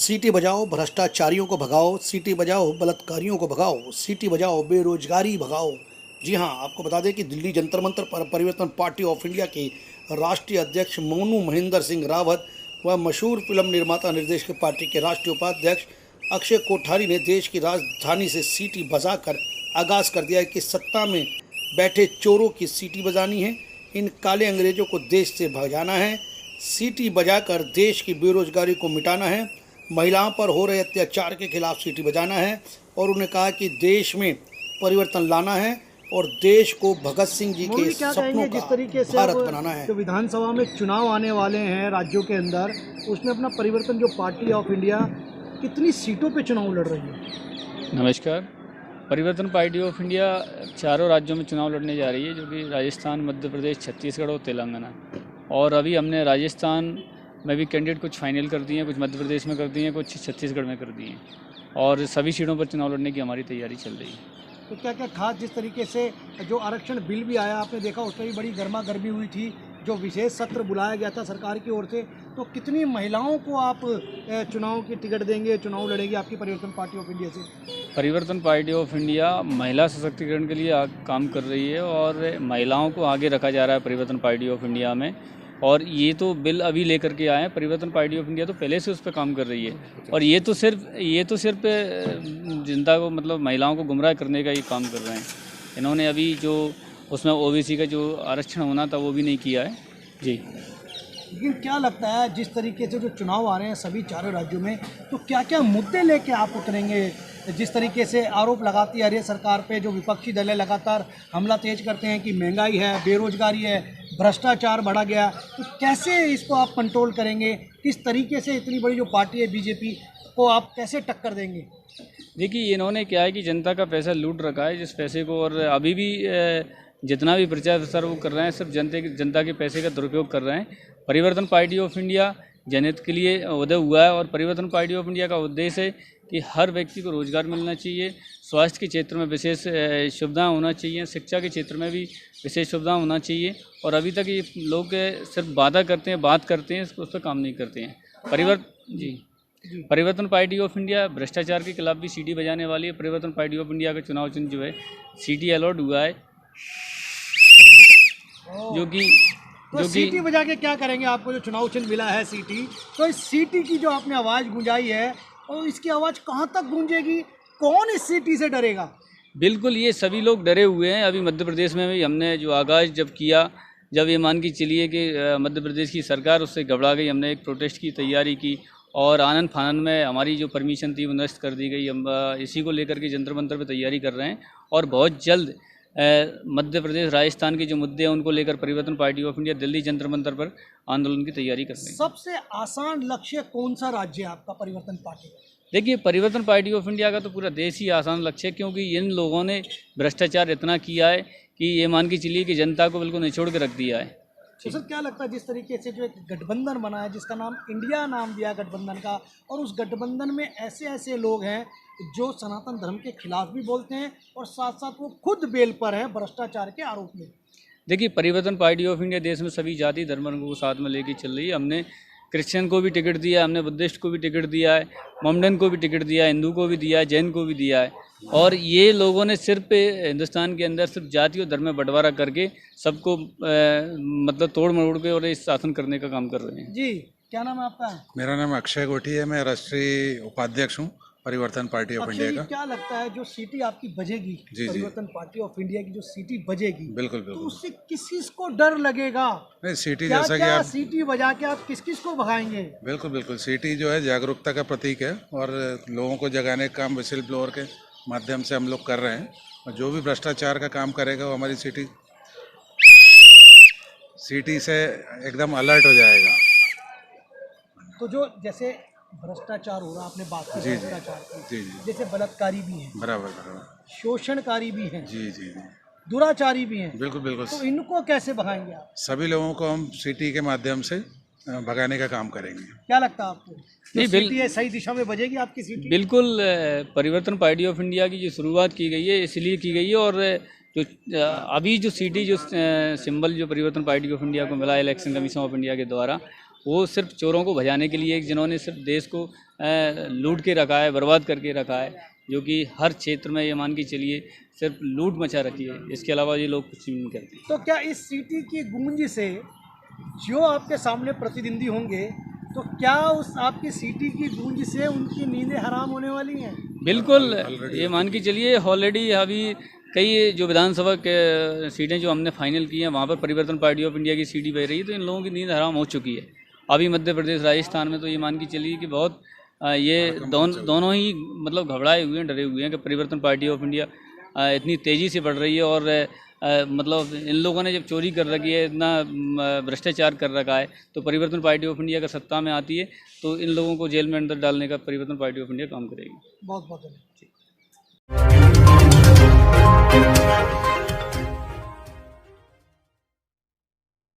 सीटी बजाओ भ्रष्टाचारियों को भगाओ, सीटी बजाओ बलात्कारियों को भगाओ, सीटी बजाओ बेरोजगारी भगाओ। जी हाँ, आपको बता दें कि दिल्ली जंतर मंतर पर परिवर्तन पार्टी ऑफ इंडिया के राष्ट्रीय अध्यक्ष मोनू महेंद्र सिंह रावत व मशहूर फिल्म निर्माता निर्देशक पार्टी के राष्ट्रीय उपाध्यक्ष अक्षय कोठारी ने देश की राजधानी से सीटी बजाकर आगाज़ कर दिया है कि सत्ता में बैठे चोरों की सीटी बजानी है, इन काले अंग्रेजों को देश से भगाना है, सीटी बजाकर देश की बेरोजगारी को मिटाना है, महिलाओं पर हो रहे अत्याचार के खिलाफ सीटी बजाना है और उन्होंने कहा कि देश में परिवर्तन लाना है और देश को भगत सिंह जी के सपनों जिस का तरीके से भारत बनाना है। जो विधानसभा में चुनाव आने वाले हैं राज्यों के अंदर, उसमें अपना परिवर्तन जो पार्टी ऑफ इंडिया कितनी सीटों पे चुनाव लड़ रही है? नमस्कार। परिवर्तन पार्टी ऑफ इंडिया चारों राज्यों में चुनाव लड़ने जा रही है, जो कि राजस्थान, मध्य प्रदेश, छत्तीसगढ़ और तेलंगाना। और अभी हमने राजस्थान में भी कैंडिडेट कुछ फाइनल कर दिए हैं, कुछ मध्य प्रदेश में कर दिए हैं, कुछ छत्तीसगढ़ में कर दिए हैं और सभी सीटों पर चुनाव लड़ने की हमारी तैयारी चल रही है। तो क्या क्या खास, जिस तरीके से जो आरक्षण बिल भी आया आपने देखा, उसमें भी बड़ी गर्मा गर्मी हुई थी, जो विशेष सत्र बुलाया गया था सरकार की ओर से, तो कितनी महिलाओं को आप चुनाव की टिकट देंगे, चुनाव लड़ेंगे आपकी परिवर्तन पार्टी ऑफ इंडिया से? परिवर्तन पार्टी ऑफ इंडिया महिला सशक्तिकरण के लिए काम कर रही है और महिलाओं को आगे रखा जा रहा है परिवर्तन पार्टी ऑफ इंडिया में। और ये तो बिल अभी लेकर के आए हैं, परिवर्तन पार्टी ऑफ इंडिया तो पहले से उस पर काम कर रही है और ये तो सिर्फ जनता को, मतलब महिलाओं को गुमराह करने का ये काम कर रहे हैं। इन्होंने अभी जो उसमें ओबीसी का जो आरक्षण होना था वो भी नहीं किया है जी। लेकिन क्या लगता है, जिस तरीके से जो चुनाव आ रहे हैं सभी चारों राज्यों में, तो क्या क्या मुद्दे लेके आप उतरेंगे? जिस तरीके से आरोप लगाती है सरकार पे, जो विपक्षी दल है लगातार हमला तेज करते हैं कि महंगाई है, बेरोजगारी है, भ्रष्टाचार बढ़ा गया, तो कैसे इसको आप कंट्रोल करेंगे? किस तरीके से इतनी बड़ी जो पार्टी है बीजेपी को आप कैसे टक्कर देंगे? देखिए, इन्होंने क्या है कि जनता का पैसा लूट रखा है, जिस पैसे को, और अभी भी जितना भी प्रचार प्रसार वो कर रहे हैं सब जनता के पैसे का दुरुपयोग कर रहे हैं। परिवर्तन पार्टी ऑफ इंडिया जनहित के लिए उदय हुआ है और परिवर्तन पार्टी ऑफ इंडिया का उद्देश्य है कि हर व्यक्ति को रोजगार मिलना चाहिए, स्वास्थ्य के क्षेत्र में विशेष सुविधाएं होना चाहिए, शिक्षा के क्षेत्र में भी विशेष सुविधाएं होना चाहिए। और अभी तक ये लोग सिर्फ वादा करते हैं, बात करते हैं, उस पर काम नहीं करते हैं। परिवर्तन पार्टी ऑफ इंडिया भ्रष्टाचार के खिलाफ भी सीटी बजाने वाली है। परिवर्तन पार्टी ऑफ इंडिया का चुनाव चिन्ह जो है सीटी अलॉट हुआ है, जो कि सीटी बजा के क्या करेंगे? आपको जो चुनाव चिन्ह मिला है सीटी, तो इस सीटी की जो आपने आवाज़ गूंजाई है, और इसकी आवाज़ कहाँ तक गूंजेगी? कौन इस सीटी से डरेगा? बिल्कुल, ये सभी लोग डरे हुए हैं। अभी मध्य प्रदेश में भी हमने जो आगाज़ जब किया, जब ये मान के चलिए कि मध्य प्रदेश की सरकार उससे घबरा गई, हमने एक प्रोटेस्ट की तैयारी की और आनन फानन में हमारी जो परमिशन थी वो नष्ट कर दी गई। हम इसी को लेकर के जंतर मंतर पर तैयारी कर रहे हैं और बहुत जल्द मध्य प्रदेश, राजस्थान के जो मुद्दे हैं उनको लेकर परिवर्तन party of India Delhi Jantar Mantar पर आंदोलन की तैयारी कर रहे हैं। सबसे आसान लक्ष्य कौन सा राज्य है आपका परिवर्तन पार्टी का? देखिए, परिवर्तन पार्टी ऑफ इंडिया का तो पूरा देश ही आसान लक्ष्य है, क्योंकि इन लोगों ने भ्रष्टाचार इतना किया है कि ये मान के चलिए कि जनता को बिल्कुल निचोड़ के रख दिया है। तो सर, क्या लगता है, जिस तरीके से जो एक गठबंधन बना है, जिसका नाम इंडिया नाम दिया गठबंधन का, और उस गठबंधन में ऐसे लोग हैं जो सनातन धर्म के खिलाफ भी बोलते हैं और साथ साथ वो खुद बेल पर है भ्रष्टाचार के आरोप में? देखिए, परिवर्तन पार्टी ऑफ इंडिया देश में सभी जाति धर्म को साथ में लेके चल रही है। हमने क्रिश्चियन को भी टिकट दिया है, हमने बुद्धिस्ट को भी टिकट दिया है, मोमडन को भी टिकट दिया है, हिंदू को भी दिया है, जैन को भी दिया है। और ये लोगों ने सिर्फ हिंदुस्तान के अंदर सिर्फ जाति और धर्म में बंटवारा करके सबको मतलब तोड़ मरोड़ के और इस शासन करने का काम कर रहे हैं। जी, क्या नाम है आपका? मेरा नाम अक्षय गोठी है, मैं राष्ट्रीय उपाध्यक्ष हूँ परिवर्तन पार्टी ऑफ इंडिया का। क्या लगता है, जो सीटी आपकी बजेगी, परिवर्तन पार्टी ऑफ इंडिया की जो सीटी बजेगी, बिल्कुल तो उससे किस को डर लगेगा? नहीं, सीटी क्या जैसा कि आप सीटी बजा के आप किस को भगाएंगे? बिल्कुल सीटी जो है जागरूकता का प्रतीक है और लोगों को जगाने का काम विसिल ब्लोअर के माध्यम से हम लोग कर रहे हैं। और जो भी भ्रष्टाचार का काम करेगा वो हमारी सीटी से एकदम अलर्ट हो जाएगा। तो जो जैसे भ्रष्टाचार हो रहा, आपने बात की भ्रष्टाचार की, जैसे बलात्कारी भी हैं, बराबर, शोषणकारी भी हैं, जी, दुराचारी भी हैं, बिल्कुल। तो इनको कैसे भगाएंगे आप? सभी लोगों को हम सीटी के माध्यम से भगाने का काम करेंगे। क्या लगता है आपको, नहीं, सीटी है सही दिशा में बजेगी आपकी सीटी? बिल्कुल, परिवर्तन पार्टी ऑफ इंडिया की जो शुरुआत की गई है इसलिए की गई है। और जो अभी जो सीटी जो सिंबल जो परिवर्तन पार्टी ऑफ इंडिया को मिला इलेक्शन कमीशन ऑफ इंडिया के द्वारा, वो सिर्फ चोरों को भजाने के लिए, जिन्होंने सिर्फ देश को लूट के रखा है, बर्बाद करके रखा है, जो कि हर क्षेत्र में ये मान के चलिए सिर्फ लूट मचा रखी है। इसके अलावा ये लोग कुछ नहीं करते। तो क्या इस सीटी की गूंज से जो आपके सामने प्रतिद्वंदी होंगे, तो क्या उस आपकी सीटी की गूंज से उनकी नींदें हराम होने वाली हैं? बिल्कुल, ये मान के चलिए ऑलरेडी अभी कई जो विधानसभा के सीटें जो हमने फाइनल की हैं वहाँ पर परिवर्तन पार्टी ऑफ इंडिया की सीटी बह रही है, तो इन लोगों की नींद हराम हो चुकी है। अभी मध्य प्रदेश, राजस्थान में तो ये मान के चलिए कि बहुत ये दोनों ही मतलब घबराए हुए हैं, डरे हुए हैं कि परिवर्तन पार्टी ऑफ इंडिया इतनी तेज़ी से बढ़ रही है और मतलब इन लोगों ने जब चोरी कर रखी है, इतना भ्रष्टाचार कर रखा है, तो परिवर्तन पार्टी ऑफ इंडिया का सत्ता में आती है तो इन लोगों को जेल में अंदर डालने का परिवर्तन पार्टी ऑफ इंडिया काम करेगी। बहुत बहुत धन्यवाद।